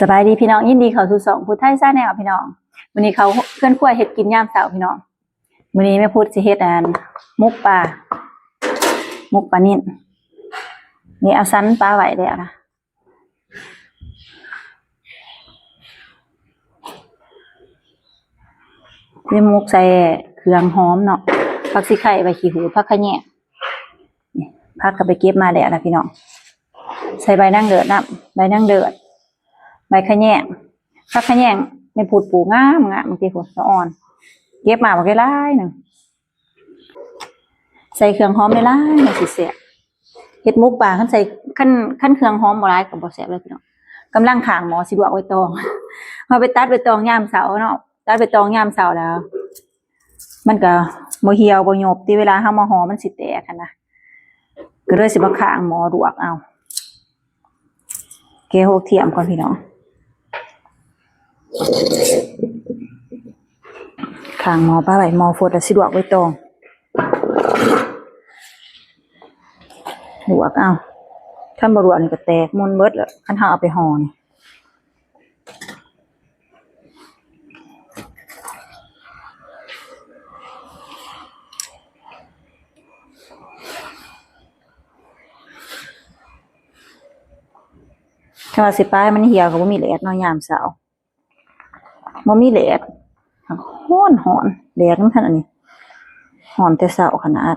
สบายดีพี่น้องยินดีเข้าสู่สองผู้ไทยซ่าแนวพี่น้องวันนี้เขาเพื่อนครัวเฮ็ดกินยามเช้าพี่น้องวันนี้แม่พูดสิเฮ็ดมุกปลานิ่นนี่เอาซันปลาไว้แล้วนะนี่มุกใส่เครื่องหอมเนาะผักสิไข่ใบขี้หูดผักขะแยงนี่ผักก็ไปเก็บมาแล้วนะพี่น้องใส่ใบนางเดือดนะใบนางเดือดใบขะแยงผักขะแยงไม่พูดปลูกงามบางทีพูดอ่อนเก็บมาบ่ได้หลายนึงใส่เครื่องหอมได้หลายมันสิแซ่บเฮ็ดมุกปลาคันใส่คันเครื่องหอมบ่หลายก็บ่แซ่บเลยพี่น้องกำลังข้างหมอสิลวกไว้ตองเอาไปตัดไว้ตองยามเช้าเนาะตัดไว้ตองยามเช้าแล้วมันก็บ่เหี่ยวบ่หยบที่เวลาเฮามาห่อมันสิแตกนะก็เลยสิมาข้างหมอลวกเอาเกโหกเทียมก่อนพี่น้องข้างหมอปลาไว้หมอฟดแล้วสิลวกไว้ตองลวกเอาถ้าบ่ลวกนี่ก็แตกมุนเบิดแล้วคันเฮาเอาไปห่อนี่ถ้าว่าสิปลายมันเหี่ยวก็บ่มีแดดเนาะยามเช้าบ่มีแดดร้อนแดดมันคั่นอันนี้ร้อนแต่เช้าขนาด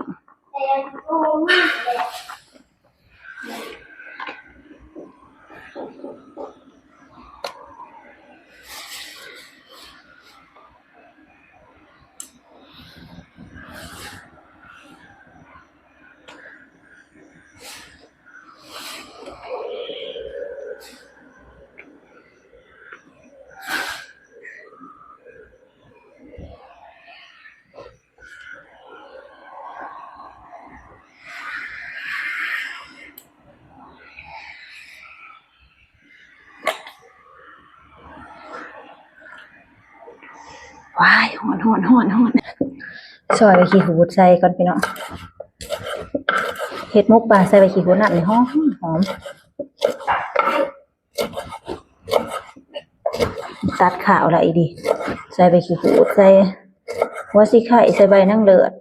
ว้ายร้อนซอยใบขี้หูดใส่ก่อนพี่น้องเฮ็ดมุกปลาใส่ใบขี้หูดนั่นนี่หอมตัดขาวละอีดีใส่ใบขี้หูดใส่หัวสิไข่ใส่ใบนางเลิศ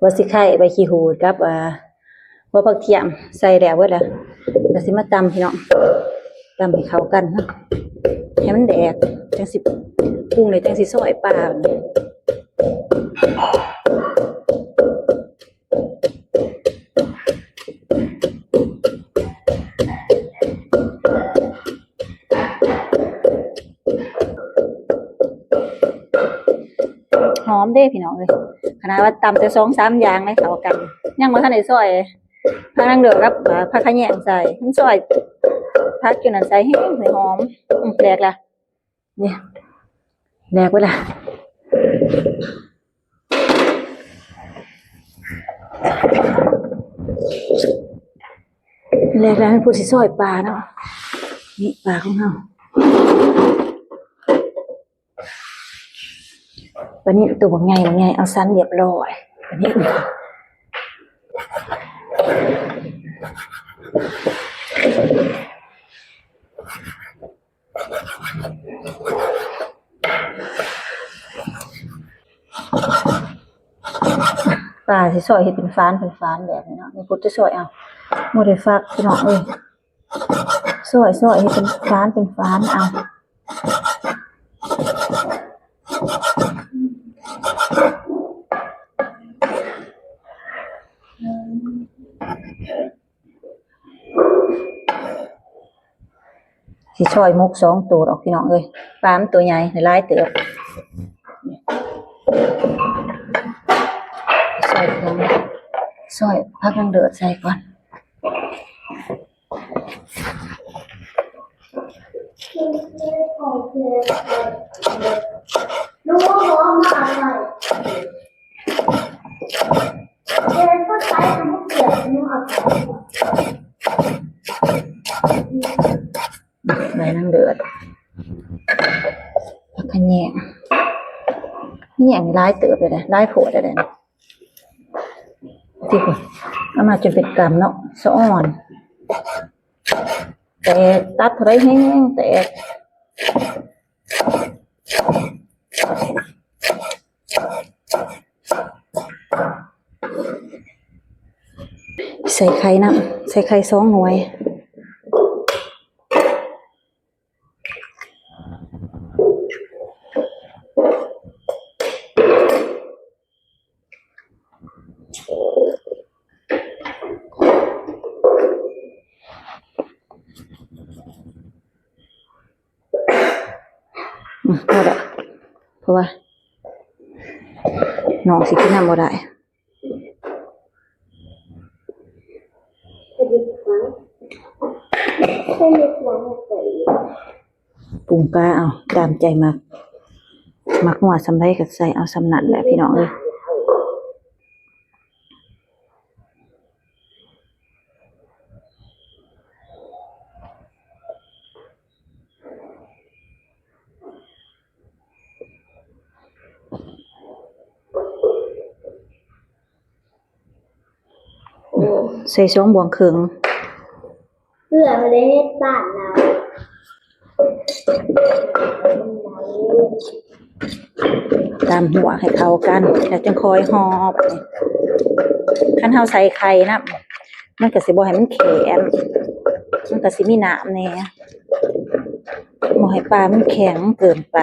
หัวสิไข่ใบขี้หูดกับหัวผักเทียมใส่แล้วเบิดแล้วก็สิมาตำพี่น้องตำให้เข้ากันนะให้มันแดกจังสิปรุงเลยจังสิซอยปลาหอมเด้พี่น้องเลยขนาดว่าตำแต่2-3อย่างเลยเข้ากันยังบ่ทันได้ซอยผักนางเดือกับผักขะแยงใส่มันซอยผักอยู่นั่นใส่ให้หอมแดกละเนี่ยแดกไว้ละแดกแล้วให้พูดสิซอยปลาเนาะนี่ปลาของเราวันนี้ตัวบ่ใหญ่เอาสั้นเรียบร้อยวันนี้ปลาสิซอยเฮ็ดเป็นฟ้านแบบนี้เนาะนี่พุทธซอยเอาบ่ได้ฟักพี่น้องเอ้ยซอยเฮ็ดเป็นฟ้านเอาสิซอยมุก2ตัวดอกพี่น้องเอ้ยปลามันตัวใหญ่หลายเติบซอยผักนางเดือดใส่ก่อนลูกน้องมาใส่เดินก็ใช้ทำให้เกิดนุ่มอับ นังเดือดผักขะแยงนี่อย่างร้ายเติบเลยนะร้ายโผล่เลยนะที่เอามาจนเป็นกำเนาะสะอ่อนแต่ตัดเท่าไรแห้งแต่ใส่ไข่นะใส่ไข่2 หน่วยพอละเพราะว่าน้องสิกินน้ำบ่ได้ปรุงปลาเอาตามใจมักหัวสำไรกับใส่เอาสำนันแหละพี่น้องเลยใส่2 บวงครึ่งเพื่อไม่ได้บ้านเราตามหัวให้เข้ากันแล้วจึงคอยห่อแบบนี้คันเฮาใส่ไข่นะมันก็สิบ่ให้มันแข็งมันก็สิมีน้ำแหน่บ่ให้ปลามันแข็งเกินไป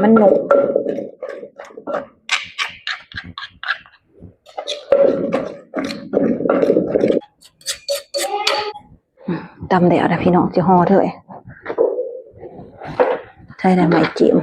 มันนุ่มตำแล้วนะพี่น้องจะห่อเถอะใช่ได้ไหมจิ้ม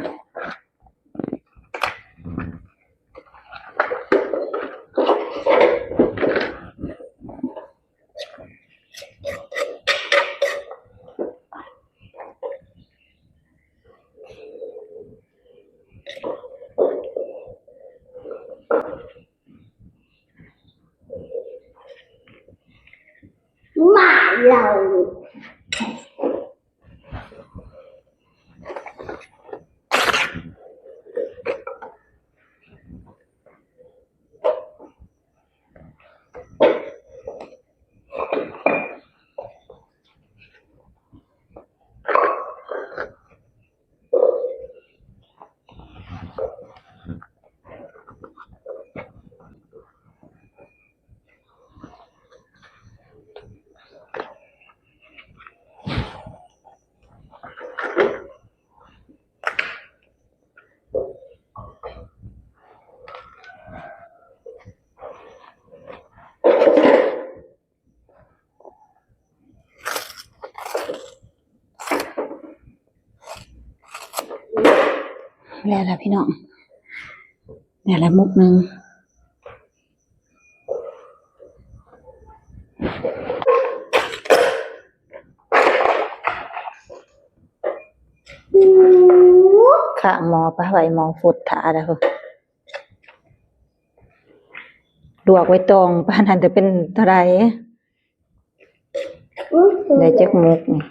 หมาเราแล้วล่ะพี่น้องเนี่ยละมุกนึงข้างหมอปะไว้หมอฟุดถาแล้วลวกไว้ตองปานนั้นจะเป็นเท่าไหร่ได้จักมุกนี่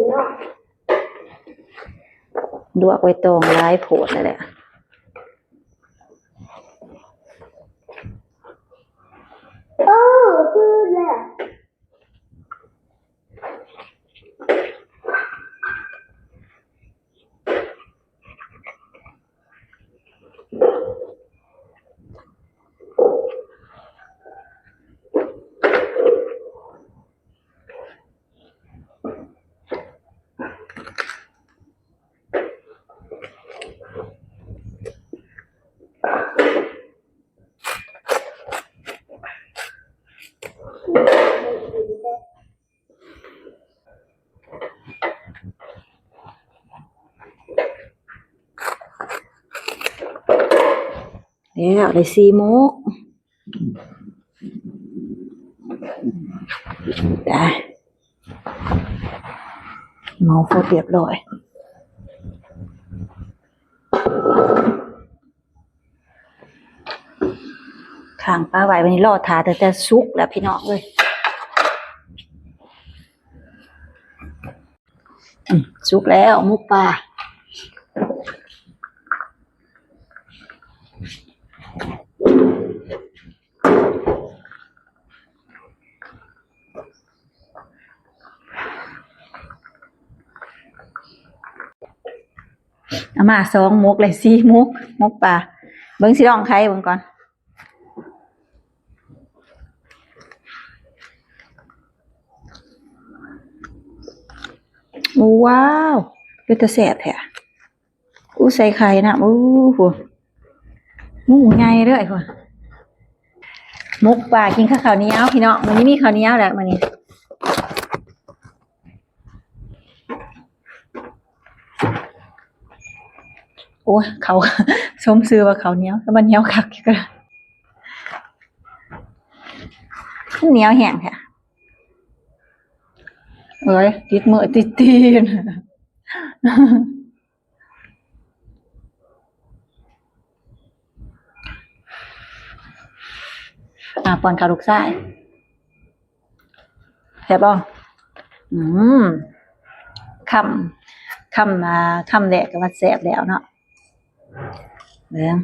เนาะลวกไว้ตองร้ายโผดนั่นแหละคือแหละแล้วได้4 มุกได้หมอฟุดเรียบร้อย ข้างปลาไว้วันนี้รอทาแต่สุกแล้วพี่น้องเลยสุกแล้วหมูปลาเอามา2 มุกเลย4 มุกมุกปลาเบิ่งสิลองไข่เบิ่งก่อนว้าวเป็นตาแซ่บแท้ใส่ไข่นะโหหมูใหญ่เด้อพุ่นมุกปลากินข้าวเหนียวพี่น้องมื้อนี้มีข้าวเหนียวแล้วมื้อนี้โอ้ยเขาสมชื่อว่าข้าวเหนียวแต่มันเหนียวคักก็เหนียวแห้งแท้เอ้ยติดมือติดตีนปอนข้าวลูกชายแซ่บบ่คำแรกก็ว่าแซ่บแล้วเนาะเบิ่ง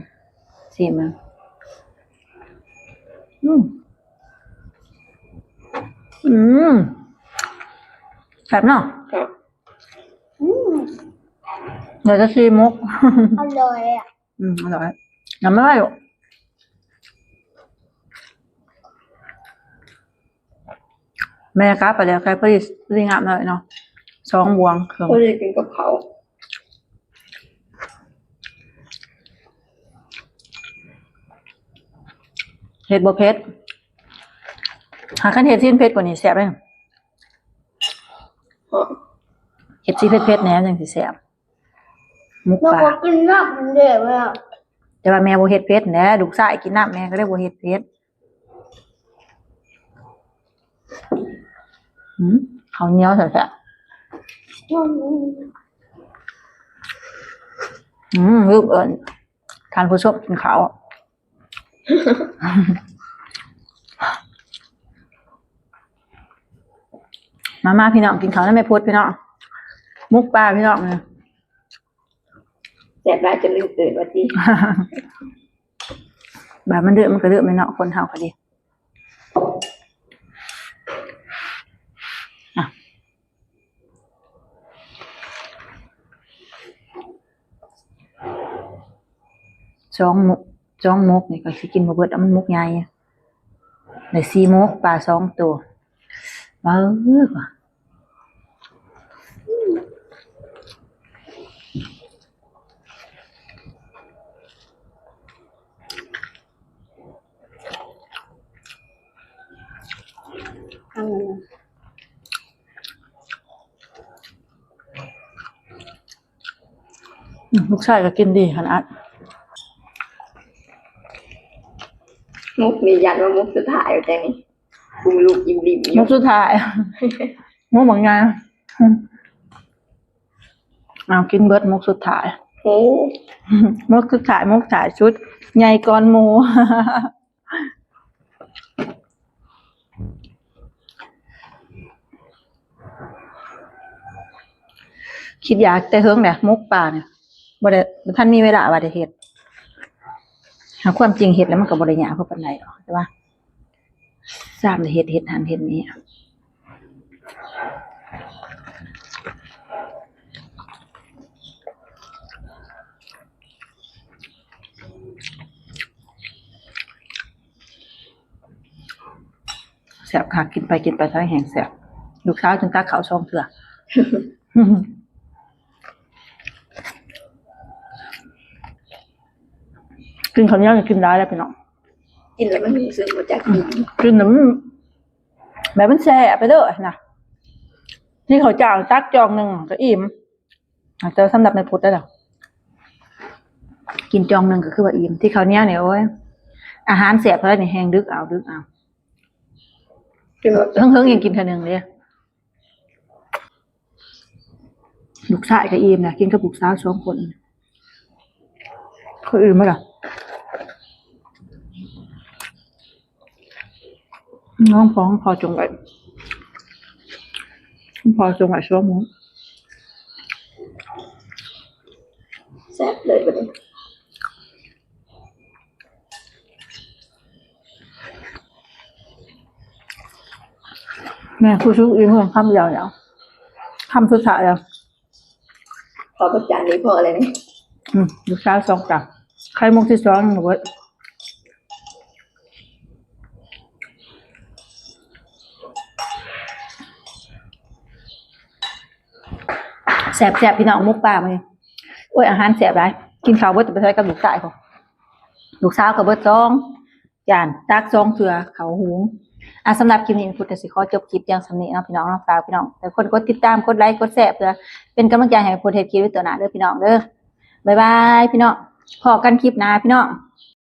ชิมมึงแซ่บเนาะเดี๋ยวจะชิมมุก อร่อยอ่ะ อร่อยน้ำไม่ไหวหรอกแม่ครับไปแล้วใครพอดีงามหน่อยเนาะ2 บวงเครื่อง ก็เลยกินกับเขา เห็ดบ่เผ็ดหาคันเห็ดที่เผ็ดกว่านี้แซ่บเลยเห็ดที่เผ็ดๆแหนมจังสิแซ่บมุก แล้ว ปลา ก็กินน้ำมันเดือดเลยอ่ะ แต่ว่าแม่บ่เฮ็ดเผ็ดแหน่ลูกชายกินน้ำแม่ก็เลยบ่เฮ็ดเผ็ดข้าวเหนียวแซ่บลูกเอิ้นทานผู้ชมกินข้าวมาพี่น้องกินข้าวนำแม่พุดพี่น้องมุกปลาพี่น้องเนี่ย แสบร้ายจนลืมตื่นว่าจี แบบมันเดือดมันก็เดือดไม่เนาะคนเฮาก็ดี2 มุกนี่ก็สิกินบ่เบิดมันมุกใหญ่ได้4 มุกปลา2 ตัวว้าวลูกชายก็กินดีขนาด มุกนี่ยันว่ามุกสุดท้ายอยู่แต่นี่ปูลูกยิ้มริมอ มุ ยู่ กสุดท้าย มุกเหมือนกันเอากินเบิดมุกสุดท้าย โอ้ มุกสุดท้ายมุกถ่ายชุดใหญ่ก่อนหมู คิดอยากแต่เฮิงเนี่ยมุกป่าเนี่ยบ่ได้ท่านมีเวลาว่าได้เฮ็ดหาความจริงเฮ็ดแล้วมันก็บ่ได้ยากเพราะปานใดหรอกแต่ว่าซ้ำได้เฮ็ดหันเฮ็ดนี้แซ่บค่ะกินไปทั้งแห้งแซ่บลูกสาวจนตาขาว2 เทื่อ กินข้าวเหนียวกินได้แล้วพี่น้อง กินแล้วมันรู้สึกว่าจะกิน กินน้ำแบบมันแซ่บไปเด้อนะที่เขาจ้างตักจองหนึ่งก็อิ่มอาจจะสำหรับในพุทธได้หรอกินจองหนึ่งก็คือว่าอิ่มที่เขาวเหนี้ยเนี่ยโอ้ยอาหารแซ่บเพราะอะไรเนี่ยแห้งดึกเอา คือแบบ เฮิงยังกินเท่านึงเลยลูกชายก็อิ่มนะกินกับลูกสาว2 คนคนอื่นไหมล่ะ น้องพ้องพอจงไว้พอจงไว้ช่วงมุ้ง แซ่บเลยบัดนี้ แม่ผู้ชุกอีกคนคำเดียวแล้วคำสุดท้ายแล้ว พอประจานนี้พออะไรนี่ ลูกสาวสองจับใครมุกที่สองหนูว่าแสบพี่น้องมุกปลามาเลยโอ้ยอาหารแสบไรกินข้าวเบิดไปใช้กับลูกชายเขาลูกสาวกับเบิดซองจานตักซองเถื่อเขาหุงสำหรับคลิปนี้พุทธสิขอจบคลิปอย่างสำนี้เนาะพี่น้องฝากพี่น้องแต่คนกดติดตามกดไลค์กดแชร์เพื่อเป็นกำลังใจให้พุทธเฮ็ดคลิปไว้ตัวหน้าเด้อพี่น้องเด้อบ๊ายบายพี่น้องพอกันคลิปหน้าพี่น้อง